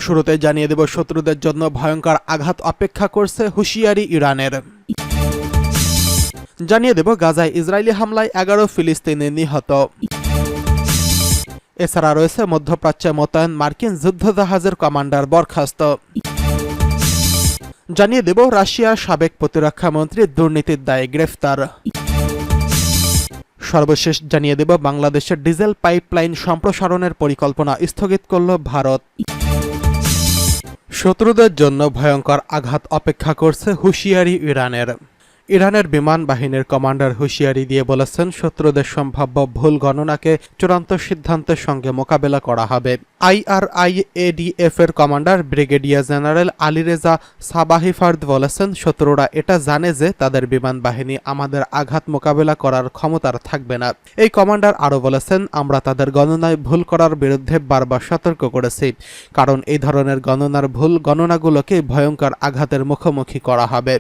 শুরুতে জানিয়ে দেব শত্রুদের জন্য ভয়ঙ্কর আঘাত অপেক্ষা করছে, হুঁশিয়ারি ইরানের। জানিয়ে দেব গাজায় ইসরায়েলি হামলায় 11 ফিলিস্তিনি নিহত। এছাড়া রয়েছে মধ্যপ্রাচ্যে মোতায়েন মার্কিন যুদ্ধজাহাজের কমান্ডার বরখাস্ত। জানিয়ে দেব রাশিয়ার সাবেক প্রতিরক্ষা মন্ত্রী দুর্নীতির দায়ে গ্রেফতার। সর্বশেষ জানিয়ে দেব বাংলাদেশের ডিজেল পাইপলাইন সম্প্রসারণের পরিকল্পনা স্থগিত করল ভারত। শত্রুদের জন্য ভয়ঙ্কর আঘাত অপেক্ষা করছে, হুঁশিয়ারি ইরানের। ইরানের বিমান বাহিনীর কমান্ডার হুঁশিয়ারি দিয়ে বলেছেন, শত্রুদের সম্ভাব্য ভুল গণনাকে চূড়ান্ত সিদ্ধান্তের সঙ্গে মোকাবেলা করা হবে। IRIADF এর কমান্ডার ব্রিগেডিয়ার জেনারেল আলীরেজা সাবাহি ফার্দ বলেছেন, শত্রুরা এটা জানে যে তাদের বিমান বাহিনী আমাদের আঘাত মোকাবেলা করার ক্ষমতার থাকবে না। এই কমান্ডার আরও বলেছেন, আমরা তাদের গণনায় ভুল করার বিরুদ্ধে বারবার সতর্ক করেছি, কারণ এই ধরনের গণনার ভুল গণনাগুলোকে ভয়ঙ্কর আঘাতের মুখোমুখি করা হবে।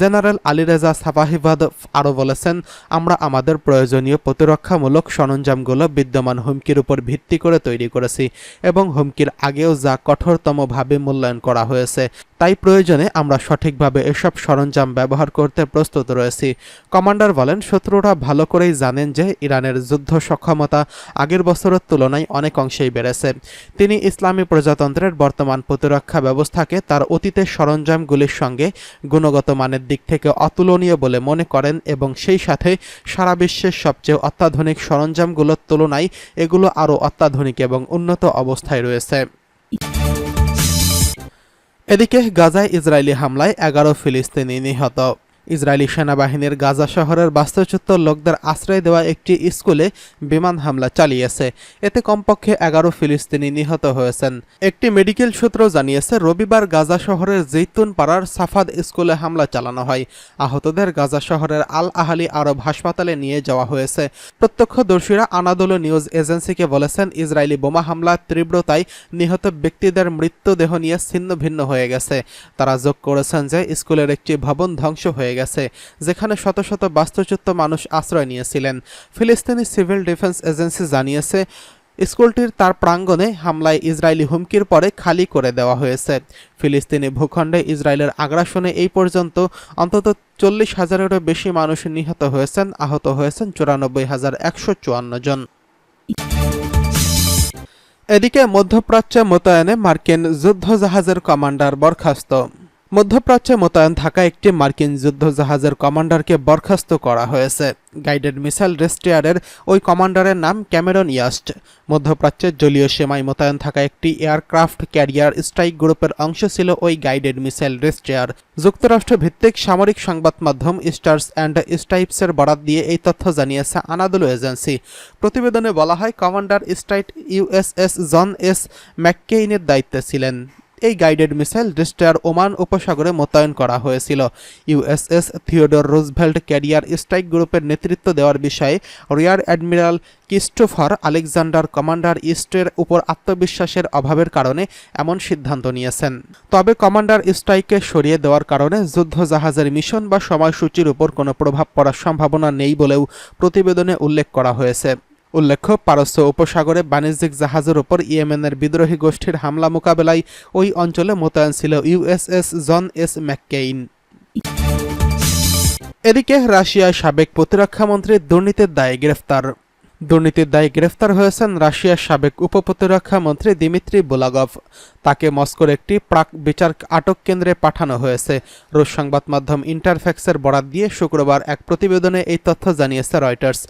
জেনারেল আলীরেজা সাবাহিভাদ আরও বলেছেন, আমরা আমাদের প্রয়োজনীয় প্রতিরক্ষামূলক সরঞ্জামগুলো বিদ্যমান হুমকির উপর ভিত্তি করে তৈরি করেছি এবং হুমকির আগেও যা কঠোরতমভাবে মূল্যায়ন করা হয়েছে, তাই প্রয়োজনে আমরা সঠিকভাবে এসব সরঞ্জাম ব্যবহার করতে প্রস্তুত রয়েছি। কমান্ডার বলেন, শত্রুরা ভালো করেই জানেন যে ইরানের যুদ্ধ সক্ষমতা আগের বছরের তুলনায় অনেক অংশেই বেড়েছে। তিনি ইসলামী প্রজাতন্ত্রের বর্তমান প্রতিরক্ষা ব্যবস্থাকে তার অতীতের সরঞ্জামগুলির সঙ্গে গুণগত মানের দিক থেকে অতুলনীয় বলে মনে করেন এবং সেই সাথে সারা বিশ্বের সবচেয়ে অত্যাধুনিক সরঞ্জামগুলোর তুলনায় এগুলো আরও অত্যাধুনিক এবং উন্নত অবস্থায় রয়েছে। এদিকে গাজায় ইসরায়েলি হামলায় 11 ফিলিস্তিনি নিহত। ইসরায়েলি সেনাবাহিনীর গাজা শহরের বাস্তুচ্যুত লোকদের আশ্রয় দেওয়া একটি স্কুলে বিমান হামলা চালিয়েছে। এতে কমপক্ষে 11 ফিলিস্তিনি নিহত হয়েছেন। একটি মেডিকেল সূত্র জানিয়েছে, রবিবার গাজা শহরের জৈতুন পাড়ার সাফাদ স্কুলে হামলা চালানো হয়। আহতদের গাজা শহরের আল আহালি আরব হাসপাতালে নিয়ে যাওয়া হয়েছে। প্রত্যক্ষদর্শীরা আনাদোলো নিউজ এজেন্সিকে বলেছেন, ইসরায়েলি বোমা হামলার তীব্রতায় নিহত ব্যক্তিদের মৃতদেহ নিয়ে ছিন্ন ভিন্ন হয়ে গেছে। তারা যোগ করেছেন যে স্কুলের একটি ভবন ধ্বংস হয়ে গেছে, যেখানে শত শত বাস্তুচ্যুত মানুষ আশ্রয় নিয়েছিলেন। ফিলিস্তিনি সিভিল ডিফেন্স এজেন্সি জানিয়েছে, স্কুলটির তার প্রাঙ্গণে হামলায় ইসরায়েলি হুমকির পরে খালি করে দেওয়া হয়েছে। ফিলিস্তিনি ভূখণ্ডে ইসরায়েলের আগ্রাসনে এই পর্যন্ত অন্তত 40,000-এরও বেশি মানুষ নিহত হয়েছেন, আহত হয়েছেন 94,154 জন। এদিকে মধ্যপ্রাচ্যে মোতায়েনে মার্কিন যুদ্ধজাহাজের কমান্ডার বরখাস্ত। মধ্যপ্রাচ্যে মোতায়েন থাকা একটি মার্কিন যুদ্ধজাহাজের কমান্ডারকে বরখাস্ত করা হয়েছে। গাইডেড মিসাইল ডেস্ট্রয়ারের ওই কমান্ডারের নাম ক্যামেরন ইয়াস্ট। মধ্যপ্রাচ্যের জলীয় সীমায় মোতায়েন থাকা একটি এয়ারক্রাফট ক্যারিয়ার স্ট্রাইক গ্রুপের অংশ ছিল ওই গাইডেড মিসাইল ডেস্ট্রয়ার। যুক্তরাষ্ট্র ভিত্তিক সামরিক সংবাদ মাধ্যম স্টার্স অ্যান্ড স্ট্রাইপসের বরাত দিয়ে এই তথ্য জানিয়েছে আনাদোলো এজেন্সি। প্রতিবেদনে বলা হয়, কমান্ডার স্ট্রাইট USS জন এস ম্যাককেইনের দায়িত্বে ছিলেন। এই গাইডেড মিসাইল ডেস্ট্রয়ার ওমান উপসাগরে মোতায়েন করা হয়েছিল। USS Theodore Roosevelt career strike গ্রুপের নেতৃত্ব দেওয়ার বিষয়ে rear admiral Christopher Alexander commander ইস্টের উপর আত্মবিশ্বাসের অভাবের কারণে এমন সিদ্ধান্ত নিয়েছেন। তবে কমান্ডার স্ট্রাইককে সরিয়ে দেওয়ার কারণে যুদ্ধজাহাজের মিশন বা সময়সূচির উপর কোনো প্রভাব পড়ার সম্ভাবনা নেই বলেও প্রতিবেদনে উল্লেখ করা হয়েছে। উল্লেখ্য, পারস্য উপসাগরে বাণিজ্যিক জাহাজের উপর ইয়েমেনের বিদ্রোহী গোষ্ঠীর হামলা মোকাবেলায় ওই অঞ্চলে মোতায়েন ছিল USS জন এস ম্যাককেইন। এদিকে রাশিয়ার সাবেক প্রতিরক্ষামন্ত্রী দুর্নীতির দায়ে গ্রেফতার। দুর্নীতির দায়ে গ্রেফতার হয়েছেন রাশিয়ার সাবেক উপপ্রতিরক্ষা মন্ত্রী দিমিত্রি বুলাগভ। তাকে মস্কোর একটি প্রাক বিচার আটক কেন্দ্রে পাঠানো হয়েছে। রুশ সংবাদ মাধ্যম ইন্টারফ্যাক্সের বরাত দিয়ে শুক্রবার এক প্রতিবেদনে এই তথ্য জানিয়েছে রয়টার্স।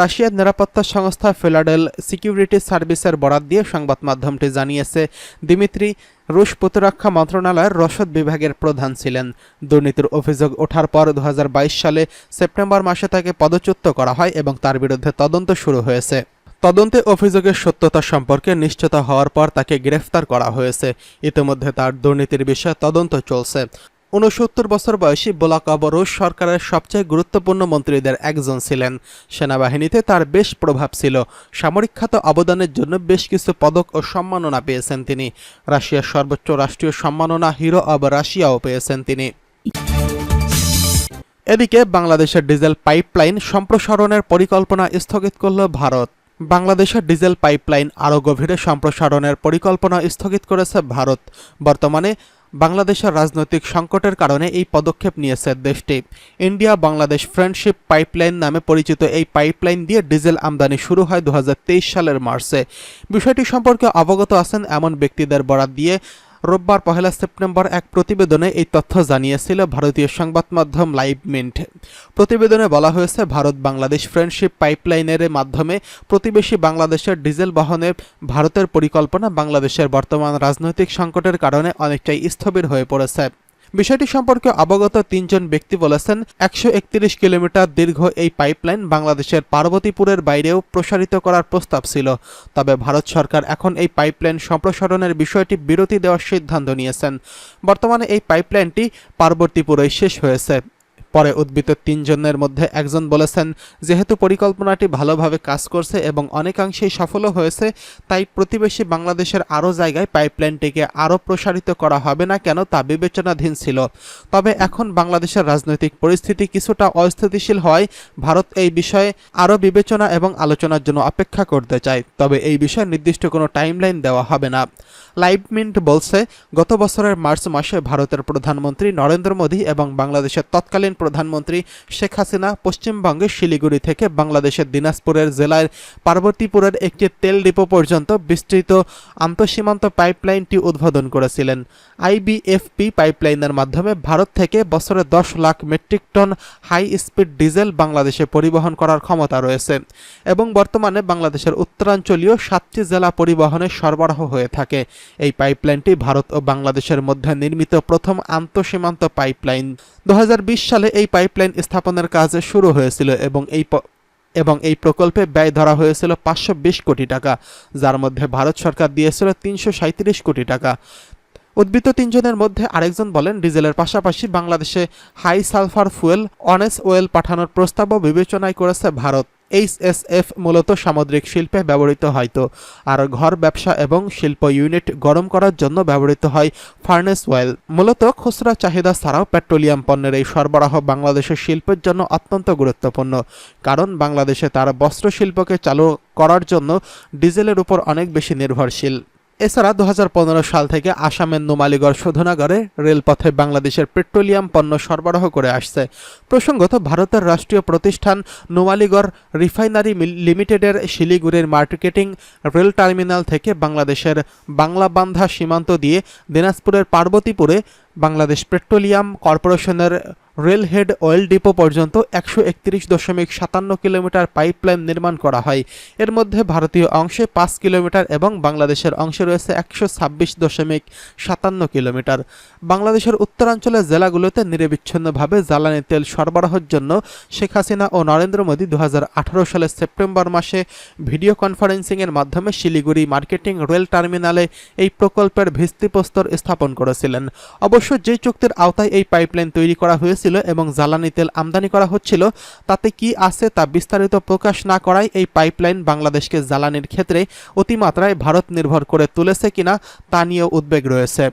রাশিয়ার নিরাপত্তা সংস্থা ফিলাডেল সিকিউরিটি সার্ভিসের বরাত দিয়ে সংবাদ মাধ্যমটি জানিয়েছে, দিমিত্রি রুশ প্রতিরক্ষা মন্ত্রণালয়ের রসদ বিভাগের প্রধান ছিলেন। দুর্নীতির অভিযোগ ওঠার পর 2022 সালে সেপ্টেম্বর মাসে তাকে পদচ্যুত করা হয় এবং তার বিরুদ্ধে তদন্ত শুরু হয়েছে। তদন্তে অভিযোগের সত্যতা সম্পর্কে নিশ্চিত হওয়ার পর তাকে গ্রেফতার করা হয়েছে। ইতিমধ্যে তার দুর্নীতির বিষয়ে তদন্ত চলছে। 69 বছর বয়সী বুলাকভ রুশ সরকারের সবচেয়ে গুরুত্বপূর্ণ মন্ত্রীদের একজন ছিলেন। সেনাবাহিনীতে তার বেশ প্রভাব ছিল। সামরিক খাতে অবদানের জন্য বেশ কিছু পদক ও সম্মাননা পেয়েছেন তিনি। রাশিয়ার সর্বোচ্চ রাষ্ট্রীয় সম্মাননা হিরো অব রাশিয়াও পেয়েছেন তিনি। এদিকে বাংলাদেশের ডিজেল পাইপলাইন সম্প্রসারণের পরিকল্পনা স্থগিত করল ভারত। বাংলাদেশের ডিজেল পাইপলাইন আরও গভীরে সম্প্রসারণের পরিকল্পনা স্থগিত করেছে ভারত। বর্তমানে বাংলাদেশের রাজনৈতিক সংকটের কারণে এই পদক্ষেপ নিয়েছে দেশটি। ইন্ডিয়া বাংলাদেশ ফ্রেন্ডশিপ পাইপলাইন নামে পরিচিত এই পাইপলাইন দিয়ে ডিজেল আমদানি শুরু হয় 2023 সালের মার্চে। বিষয়টি সম্পর্কে অবগত আছেন এমন ব্যক্তিদের বরাত দিয়ে রোববার 1 সেপ্টেম্বর এক প্রতিবেদনে এই তথ্য জানিয়েছিল ভারতীয় সংবাদ মাধ্যম লাইভ মিন্ট। প্রতিবেদনে বলা হয়েছে, ভারত বাংলাদেশ ফ্রেন্ডশিপ পাইপলাইনের মাধ্যমে প্রতিবেশী বাংলাদেশের ডিজেল বহনে ভারতের পরিকল্পনা বাংলাদেশের বর্তমান রাজনৈতিক সংকটের কারণে অনেকটাই স্থবির হয়ে পড়েছে। বিষয়টি সম্পর্কে অবগত 3 জন ব্যক্তি বলেছেন, 131 কিলোমিটার দীর্ঘ এই পাইপলাইন বাংলাদেশের পার্বতীপুরের বাইরেও প্রসারিত করার প্রস্তাব ছিল। তবে ভারত সরকার এখন এই পাইপলাইন সম্প্রসারণের বিষয়টি বিরতি দেওয়ার সিদ্ধান্ত নিয়েছেন। বর্তমানে এই পাইপলাইনটি পার্বতীপুরেই শেষ হয়েছে। পরে উদ্বৃত্ত 3 জনের মধ্যে একজন বলেছেন, যেহেতু পরিকল্পনাটি ভালোভাবে কাজ করছে এবং অনেকাংশেই সফলও হয়েছে, তাই প্রতিবেশী বাংলাদেশের আরও জায়গায় পাইপলাইনটিকে আরও প্রসারিত করা হবে না কেন তা বিবেচনাধীন ছিল। তবে এখন বাংলাদেশের রাজনৈতিক পরিস্থিতি কিছুটা অস্থিতিশীল হওয়ায় ভারত এই বিষয়ে আরও বিবেচনা এবং আলোচনার জন্য অপেক্ষা করতে চায়। তবে এই বিষয়ে নির্দিষ্ট কোনো টাইমলাইন দেওয়া হবে না। লাইভ মিন্ট বলছে, গত বছরের মার্চ মাসে ভারতের প্রধানমন্ত্রী নরেন্দ্র মোদী এবং বাংলাদেশের তৎকালীন প্রধানমন্ত্রী শেখ হাসিনা পশ্চিমবঙ্গের শিলিগুড়ি থেকে বাংলাদেশের দিনাজপুরের জেলার পার্বতীপুরের একটি তেল ডিপো পর্যন্ত বিস্তৃত আন্তঃসীমান্ত পাইপলাইনটি উদ্বোধন করেছিলেন। আইবিএফপি পাইপলাইনের মাধ্যমে ভারত থেকে বছরে 10 lakh metric ton high speed diesel বাংলাদেশে পরিবহন করার ক্ষমতা রয়েছে এবং বর্তমানে বাংলাদেশের উত্তরাঞ্চলীয় 7টি জেলা পরিবহনে সরবরাহ হয়ে থাকে। এই পাইপলাইনটি ভারত ও বাংলাদেশের মধ্যে নির্মিত প্রথম আন্তঃসীমান্ত পাইপলাইন। 2020 সালে এই পাইপলাইন স্থাপনের কাজ শুরু হয়েছিল এবং এই প্রকল্পে ব্যয় ধরা হয়েছিল 520 কোটি টাকা, যার মধ্যে ভারত সরকার দিয়েছিল 337 কোটি টাকা। উদ্বৃত্ত 3 জনের মধ্যে আরেকজন বলেন, ডিজেলের পাশাপাশি বাংলাদেশে হাই সালফার ফুয়েল অনেস ওয়েল পাঠানোর প্রস্তাবও বিবেচনায় করেছে ভারত। HSF মূলত সামুদ্রিক শিল্পে ব্যবহৃত হয়তো, আর ঘর ব্যবসা এবং শিল্প ইউনিট গরম করার জন্য ব্যবহৃত হয় ফার্নেস অয়েল। মূলত খুচরা চাহিদা ছাড়াও পেট্রোলিয়াম পণ্যের এই সরবরাহ বাংলাদেশের শিল্পের জন্য অত্যন্ত গুরুত্বপূর্ণ, কারণ বাংলাদেশে তার বস্ত্র শিল্পকে চালু করার জন্য ডিজেলের উপর অনেক বেশি নির্ভরশীল। এছাড়া 2015 সাল থেকে আসামের নুমালীগড় শোধনাগারে রেলপথে বাংলাদেশের পেট্রোলিয়াম পণ্য সরবরাহ করে আসছে। প্রসঙ্গত, ভারতের রাষ্ট্রীয় প্রতিষ্ঠান নুমালীগড় রিফাইনারি লিমিটেডের শিলিগুড়ির মার্কেটিং রেল টার্মিনাল থেকে বাংলাদেশের বাংলাবান্ধা সীমান্ত দিয়ে দিনাজপুরের পার্বতীপুরে বাংলাদেশ পেট্রোলিয়াম কর্পোরেশনের রেলহেড অয়েল ডিপো পর্যন্ত 131.57 কিলোমিটার পাইপলাইন নির্মাণ করা হয়। এর মধ্যে ভারতীয় অংশে 5 কিলোমিটার এবং বাংলাদেশের অংশে রয়েছে 126.57 কিলোমিটার। বাংলাদেশের উত্তরাঞ্চলের জেলাগুলোতে নিরবিচ্ছিন্নভাবে জ্বালানি তেল সরবরাহের জন্য শেখ হাসিনা ও নরেন্দ্র মোদী 2018 সালের সেপ্টেম্বর মাসে ভিডিও কনফারেন্সিংয়ের মাধ্যমে শিলিগুড়ি মার্কেটিং রেল টার্মিনালে এই প্রকল্পের ভিত্তিপ্রস্তর স্থাপন করেছিলেন। অবশ্য যে চুক্তির আওতায় এই পাইপলাইন তৈরি করা হয়েছিল এবং জ্বালানি তেল আমদানি করা হচ্ছিল, তাতে কি আছে তা বিস্তারিত প্রকাশ না করায় এই পাইপলাইন বাংলাদেশকে জ্বালানির ক্ষেত্রে অতিমাত্রায় ভারত নির্ভর করে তুলেছে কিনা তা নিয়েও উদ্বেগ রয়েছে।